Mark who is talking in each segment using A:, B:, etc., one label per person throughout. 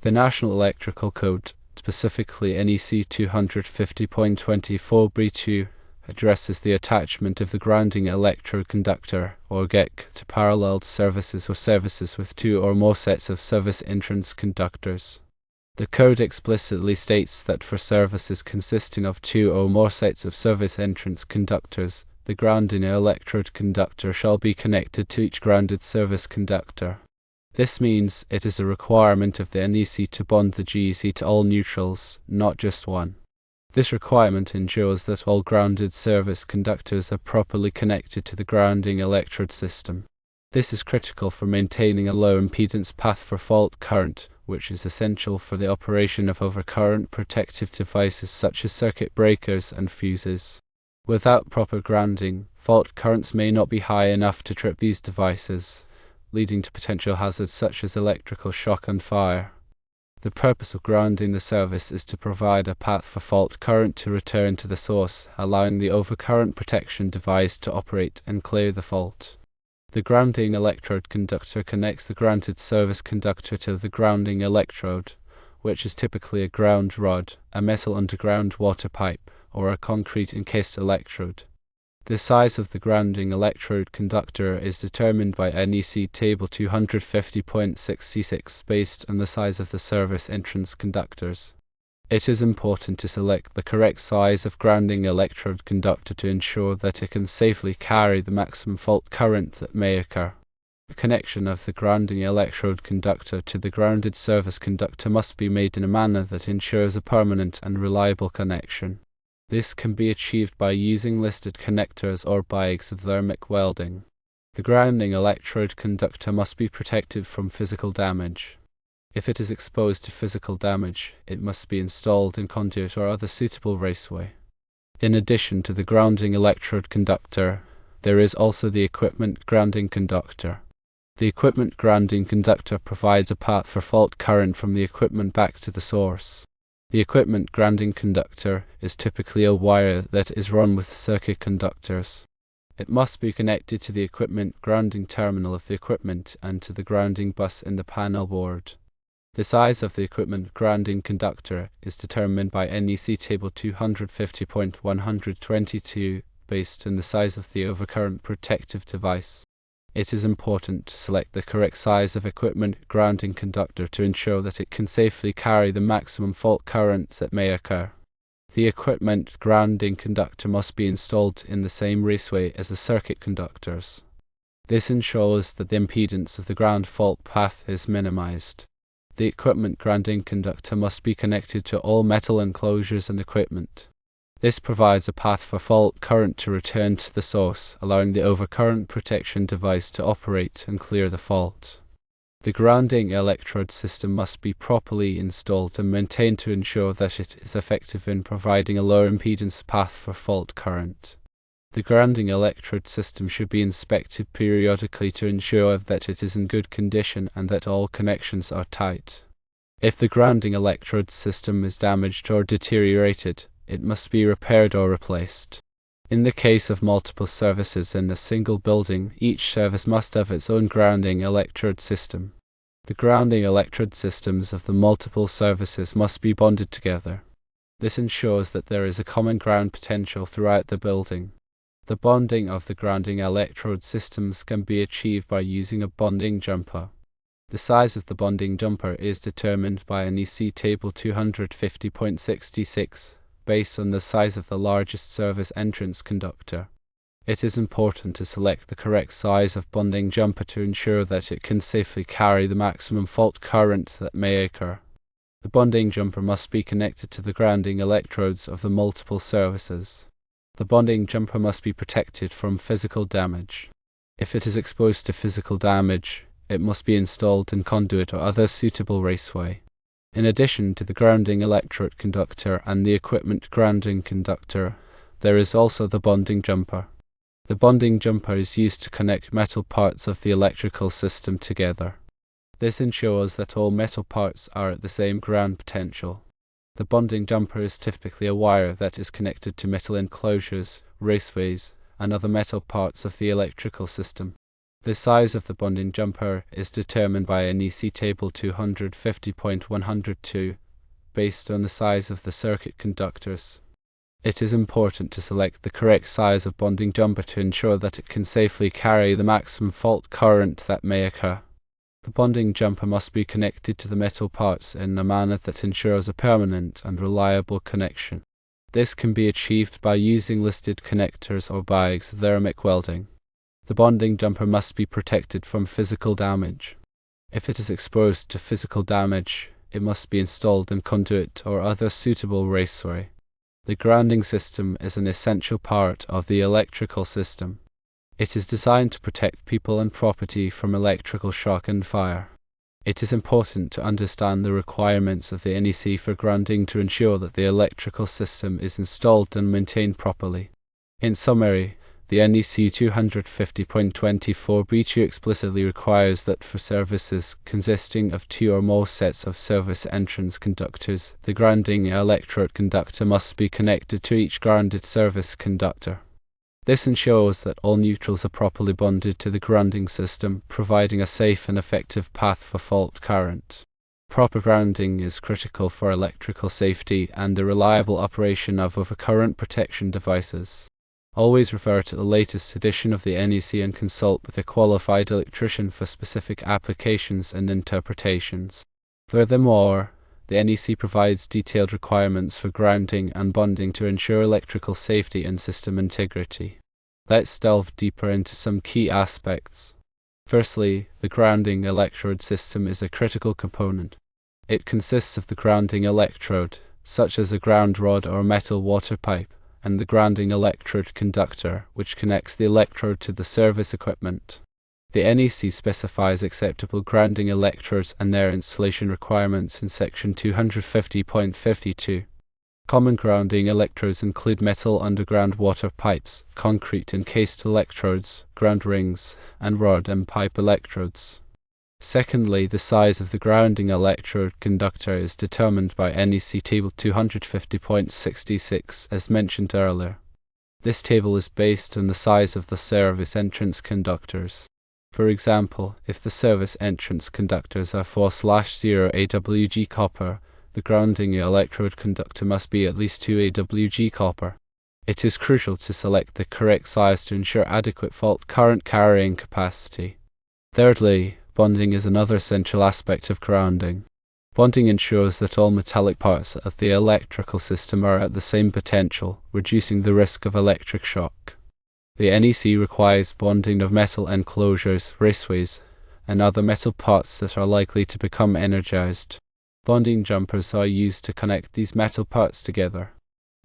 A: The National Electrical Code, specifically NEC 250.24b2, addresses the attachment of the grounding electrode conductor, or GEC, to parallel services or services with two or more sets of service entrance conductors. The code explicitly states that for services consisting of two or more sets of service entrance conductors, the grounding electrode conductor shall be connected to each grounded service conductor. This means it is a requirement of the NEC to bond the GEC to all neutrals, not just one. This requirement ensures that all grounded service conductors are properly connected to the grounding electrode system. This is critical for maintaining a low impedance path for fault current, which is essential for the operation of overcurrent protective devices such as circuit breakers and fuses. Without proper grounding, fault currents may not be high enough to trip these devices, leading to potential hazards such as electrical shock and fire. The purpose of grounding the service is to provide a path for fault current to return to the source, allowing the overcurrent protection device to operate and clear the fault. The grounding electrode conductor connects the grounded service conductor to the grounding electrode, which is typically a ground rod, a metal underground water pipe, or a concrete encased electrode. The size of the grounding electrode conductor is determined by NEC Table 250.66 based on the size of the service entrance conductors. It is important to select the correct size of grounding electrode conductor to ensure that it can safely carry the maximum fault current that may occur. The connection of the grounding electrode conductor to the grounded service conductor must be made in a manner that ensures a permanent and reliable connection. This can be achieved by using listed connectors or by exothermic welding. The grounding electrode conductor must be protected from physical damage. If it is exposed to physical damage, it must be installed in conduit or other suitable raceway. In addition to the grounding electrode conductor, there is also the equipment grounding conductor. The equipment grounding conductor provides a path for fault current from the equipment back to the source. The equipment grounding conductor is typically a wire that is run with circuit conductors. It must be connected to the equipment grounding terminal of the equipment and to the grounding bus in the panel board. The size of the equipment grounding conductor is determined by NEC Table 250.122 based on the size of the overcurrent protective device. It is important to select the correct size of equipment grounding conductor to ensure that it can safely carry the maximum fault current that may occur. The equipment grounding conductor must be installed in the same raceway as the circuit conductors. This ensures that the impedance of the ground fault path is minimized. The equipment grounding conductor must be connected to all metal enclosures and equipment. This provides a path for fault current to return to the source, allowing the overcurrent protection device to operate and clear the fault. The grounding electrode system must be properly installed and maintained to ensure that it is effective in providing a low impedance path for fault current. The grounding electrode system should be inspected periodically to ensure that it is in good condition and that all connections are tight. If the grounding electrode system is damaged or deteriorated, it must be repaired or replaced. In the case of multiple services in a single building, each service must have its own grounding electrode system. The grounding electrode systems of the multiple services must be bonded together. This ensures that there is a common ground potential throughout the building. The bonding of the grounding electrode systems can be achieved by using a bonding jumper. The size of the bonding jumper is determined by NEC Table 250.66. based on the size of the largest service entrance conductor. It is important to select the correct size of bonding jumper to ensure that it can safely carry the maximum fault current that may occur. The bonding jumper must be connected to the grounding electrodes of the multiple services. The bonding jumper must be protected from physical damage. If it is exposed to physical damage, it must be installed in conduit or other suitable raceway. In addition to the grounding electrode conductor and the equipment grounding conductor, there is also the bonding jumper. The bonding jumper is used to connect metal parts of the electrical system together. This ensures that all metal parts are at the same ground potential. The bonding jumper is typically a wire that is connected to metal enclosures, raceways, and other metal parts of the electrical system. The size of the bonding jumper is determined by NEC Table 250.102, based on the size of the circuit conductors. It is important to select the correct size of bonding jumper to ensure that it can safely carry the maximum fault current that may occur. The bonding jumper must be connected to the metal parts in a manner that ensures a permanent and reliable connection. This can be achieved by using listed connectors or by exothermic welding. The bonding jumper must be protected from physical damage. If it is exposed to physical damage, it must be installed in conduit or other suitable raceway. The grounding system is an essential part of the electrical system. It is designed to protect people and property from electrical shock and fire. It is important to understand the requirements of the NEC for grounding to ensure that the electrical system is installed and maintained properly. In summary, the NEC 250.24b2 explicitly requires that for services consisting of 2 or more sets of service entrance conductors, the grounding electrode conductor must be connected to each grounded service conductor. This ensures that all neutrals are properly bonded to the grounding system, providing a safe and effective path for fault current. Proper grounding is critical for electrical safety and the reliable operation of overcurrent protection devices. Always refer to the latest edition of the NEC and consult with a qualified electrician for specific applications and interpretations. Furthermore, the NEC provides detailed requirements for grounding and bonding to ensure electrical safety and system integrity. Let's delve deeper into some key aspects. Firstly, the grounding electrode system is a critical component. It consists of the grounding electrode, such as a ground rod or metal water pipe, and the grounding electrode conductor, which connects the electrode to the service equipment. The NEC specifies acceptable grounding electrodes and their installation requirements in section 250.52. Common grounding electrodes include metal underground water pipes, concrete encased electrodes, ground rings, and rod and pipe electrodes. Secondly, the size of the grounding electrode conductor is determined by NEC Table 250.66 as mentioned earlier. This table is based on the size of the service entrance conductors. For example, if the service entrance conductors are 4/0 AWG copper, the grounding electrode conductor must be at least 2 AWG copper. It is crucial to select the correct size to ensure adequate fault current carrying capacity. Thirdly, bonding is another essential aspect of grounding. Bonding ensures that all metallic parts of the electrical system are at the same potential, reducing the risk of electric shock. The NEC requires bonding of metal enclosures, raceways, and other metal parts that are likely to become energized. Bonding jumpers are used to connect these metal parts together.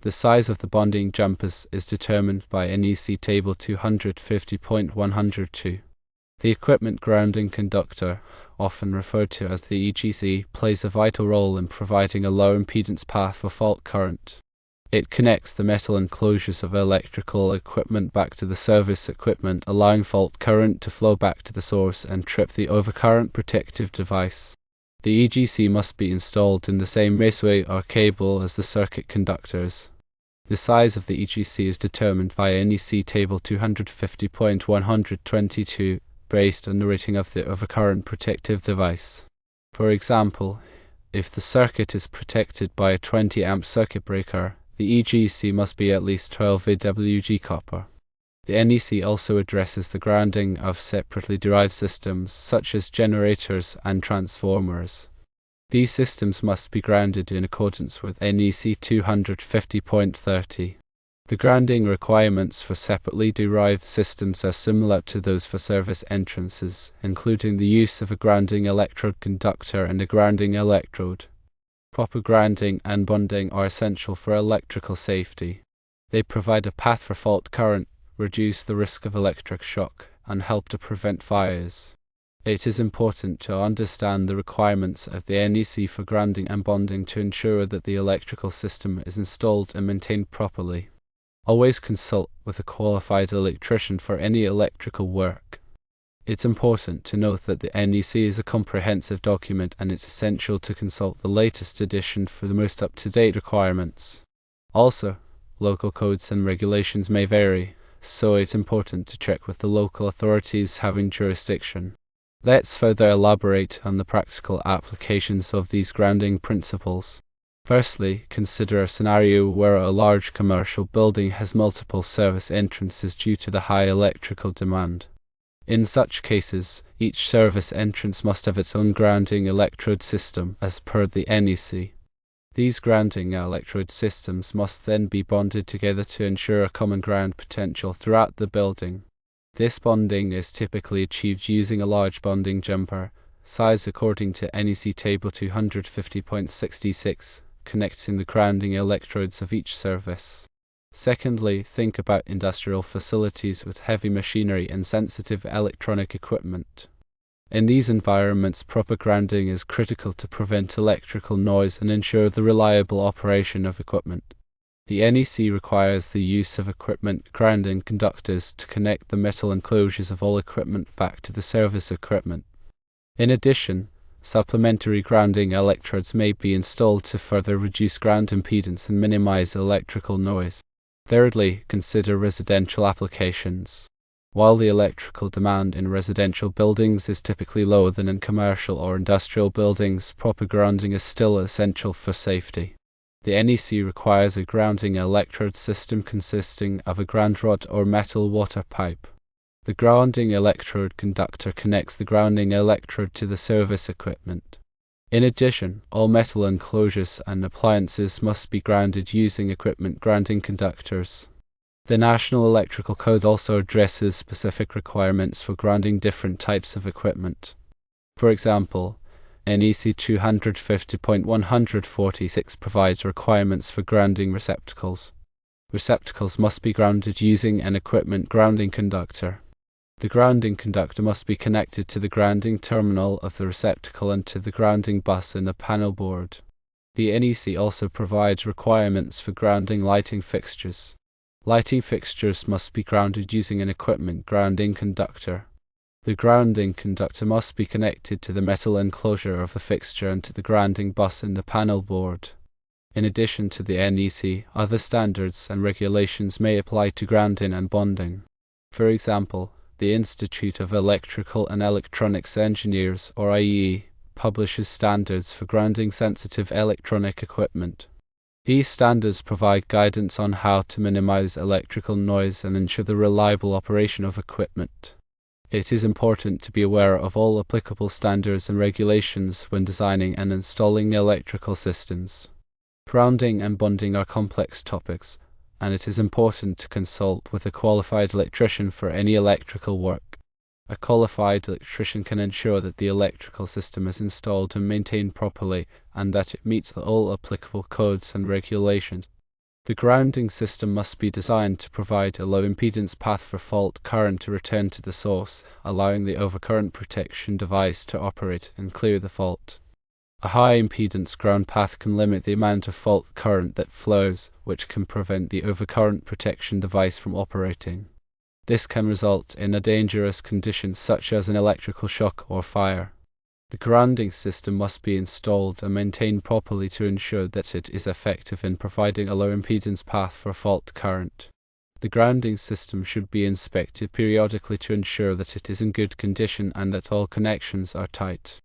A: The size of the bonding jumpers is determined by NEC Table 250.102. The equipment grounding conductor, often referred to as the EGC, plays a vital role in providing a low impedance path for fault current. It connects the metal enclosures of electrical equipment back to the service equipment, allowing fault current to flow back to the source and trip the overcurrent protective device. The EGC must be installed in the same raceway or cable as the circuit conductors. The size of the EGC is determined by NEC Table 250.122, based on the rating of the overcurrent protective device. For example, if the circuit is protected by a 20 amp circuit breaker, the EGC must be at least 12 AWG copper. The NEC also addresses the grounding of separately derived systems such as generators and transformers. These systems must be grounded in accordance with NEC 250.30. The grounding requirements for separately derived systems are similar to those for service entrances, including the use of a grounding electrode conductor and a grounding electrode. Proper grounding and bonding are essential for electrical safety. They provide a path for fault current, reduce the risk of electric shock, and help to prevent fires. It is important to understand the requirements of the NEC for grounding and bonding to ensure that the electrical system is installed and maintained properly. Always consult with a qualified electrician for any electrical work. It's important to note that the NEC is a comprehensive document and it's essential to consult the latest edition for the most up-to-date requirements. Also, local codes and regulations may vary, so it's important to check with the local authorities having jurisdiction. Let's further elaborate on the practical applications of these grounding principles. Firstly, consider a scenario where a large commercial building has multiple service entrances due to the high electrical demand. In such cases, each service entrance must have its own grounding electrode system as per the NEC. These grounding electrode systems must then be bonded together to ensure a common ground potential throughout the building. This bonding is typically achieved using a large bonding jumper, size according to NEC Table 250.66, connecting the grounding electrodes of each service. Secondly, think about industrial facilities with heavy machinery and sensitive electronic equipment. In these environments, proper grounding is critical to prevent electrical noise and ensure the reliable operation of equipment. The NEC requires the use of equipment grounding conductors to connect the metal enclosures of all equipment back to the service equipment. In addition, supplementary grounding electrodes may be installed to further reduce ground impedance and minimize electrical noise. Thirdly, consider residential applications. While the electrical demand in residential buildings is typically lower than in commercial or industrial buildings, proper grounding is still essential for safety. The NEC requires a grounding electrode system consisting of a ground rod or metal water pipe. The grounding electrode conductor connects the grounding electrode to the service equipment. In addition, all metal enclosures and appliances must be grounded using equipment grounding conductors. The National Electrical Code also addresses specific requirements for grounding different types of equipment. For example, NEC 250.146 provides requirements for grounding receptacles. Receptacles must be grounded using an equipment grounding conductor. The grounding conductor must be connected to the grounding terminal of the receptacle and to the grounding bus in the panel board. The NEC also provides requirements for grounding lighting fixtures. Lighting fixtures must be grounded using an equipment grounding conductor. The grounding conductor must be connected to the metal enclosure of the fixture and to the grounding bus in the panel board. In addition to the NEC, other standards and regulations may apply to grounding and bonding. For example, the Institute of Electrical and Electronics Engineers, or IEE, publishes standards for grounding sensitive electronic equipment. These standards provide guidance on how to minimize electrical noise and ensure the reliable operation of equipment. It is important to be aware of all applicable standards and regulations when designing and installing electrical systems. Grounding and bonding are complex topics, and it is important to consult with a qualified electrician for any electrical work. A qualified electrician can ensure that the electrical system is installed and maintained properly and that it meets all applicable codes and regulations. The grounding system must be designed to provide a low impedance path for fault current to return to the source, allowing the overcurrent protection device to operate and clear the fault. A high impedance ground path can limit the amount of fault current that flows, which can prevent the overcurrent protection device from operating. This can result in a dangerous condition such as an electrical shock or fire. The grounding system must be installed and maintained properly to ensure that it is effective in providing a low impedance path for fault current. The grounding system should be inspected periodically to ensure that it is in good condition and that all connections are tight.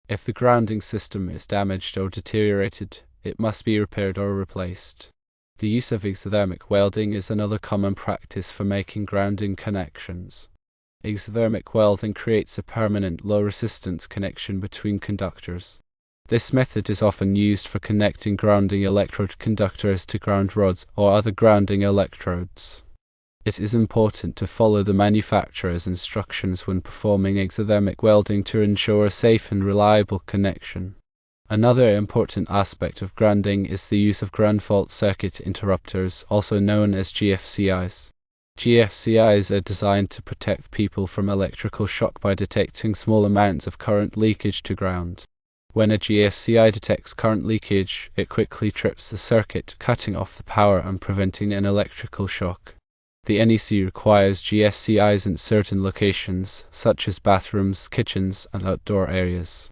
A: If the grounding system is damaged or deteriorated, it must be repaired or replaced. The use of exothermic welding is another common practice for making grounding connections. Exothermic welding creates a permanent low-resistance connection between conductors. This method is often used for connecting grounding electrode conductors to ground rods or other grounding electrodes. It is important to follow the manufacturer's instructions when performing exothermic welding to ensure a safe and reliable connection. Another important aspect of grounding is the use of ground fault circuit interrupters, also known as GFCIs. GFCIs are designed to protect people from electrical shock by detecting small amounts of current leakage to ground. When a GFCI detects current leakage, it quickly trips the circuit, cutting off the power and preventing an electrical shock. The NEC requires GFCIs in certain locations, such as bathrooms, kitchens, and outdoor areas.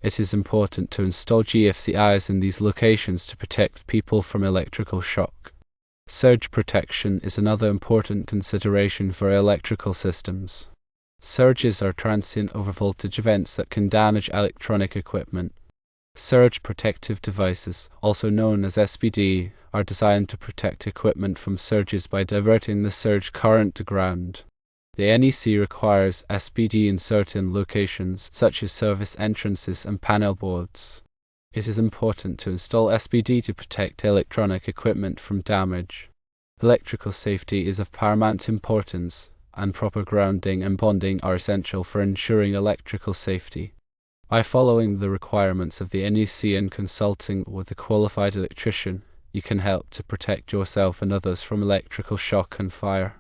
A: It is important to install GFCIs in these locations to protect people from electrical shock. Surge protection is another important consideration for electrical systems. Surges are transient overvoltage events that can damage electronic equipment. Surge protective devices, also known as SPD, are designed to protect equipment from surges by diverting the surge current to ground. The NEC requires SPD in certain locations, such as service entrances and panel boards. It is important to install SPD to protect electronic equipment from damage. Electrical safety is of paramount importance, and proper grounding and bonding are essential for ensuring electrical safety. By following the requirements of the NEC and consulting with a qualified electrician, you can help to protect yourself and others from electrical shock and fire.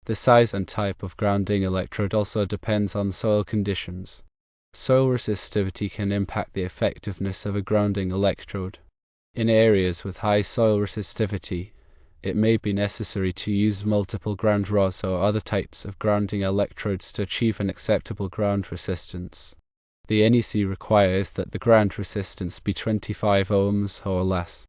A: The size and type of grounding electrode also depends on soil conditions. Soil resistivity can impact the effectiveness of a grounding electrode. In areas with high soil resistivity, it may be necessary to use multiple ground rods or other types of grounding electrodes to achieve an acceptable ground resistance. The NEC requires that the ground resistance be 25 ohms or less.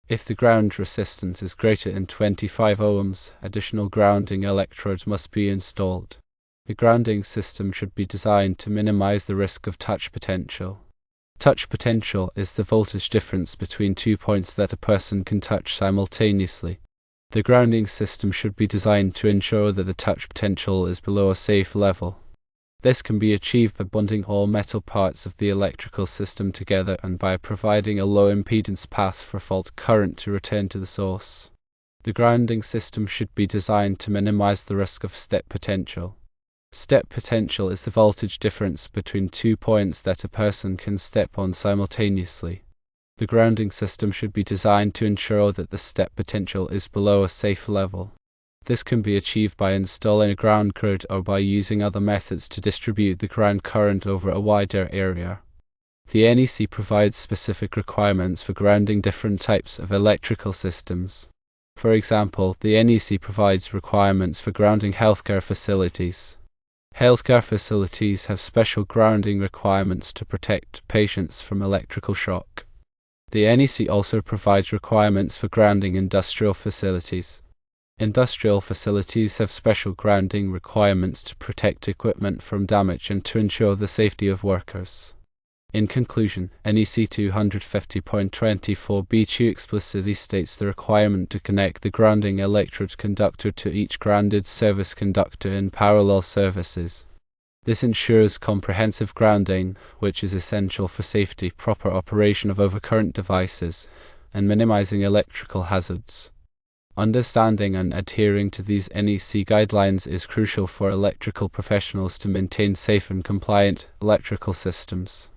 A: If the ground resistance is greater than 25 ohms, additional grounding electrodes must be installed. The grounding system should be designed to minimize the risk of touch potential. Touch potential is the voltage difference between 2 points that a person can touch simultaneously. The grounding system should be designed to ensure that the touch potential is below a safe level. This can be achieved by bonding all metal parts of the electrical system together and by providing a low impedance path for fault current to return to the source. The grounding system should be designed to minimize the risk of step potential. Step potential is the voltage difference between 2 points that a person can step on simultaneously. The grounding system should be designed to ensure that the step potential is below a safe level. This can be achieved by installing a ground grid or by using other methods to distribute the ground current over a wider area. The NEC provides specific requirements for grounding different types of electrical systems. For example, the NEC provides requirements for grounding healthcare facilities. Healthcare facilities have special grounding requirements to protect patients from electrical shock. The NEC also provides requirements for grounding industrial facilities. Industrial facilities have special grounding requirements to protect equipment from damage and to ensure the safety of workers. In conclusion, NEC 250.24b2 explicitly states the requirement to connect the grounding electrode conductor to each grounded service conductor in parallel services. This ensures comprehensive grounding, which is essential for safety, proper operation of overcurrent devices, and minimizing electrical hazards. Understanding and adhering to these NEC guidelines is crucial for electrical professionals to maintain safe and compliant electrical systems.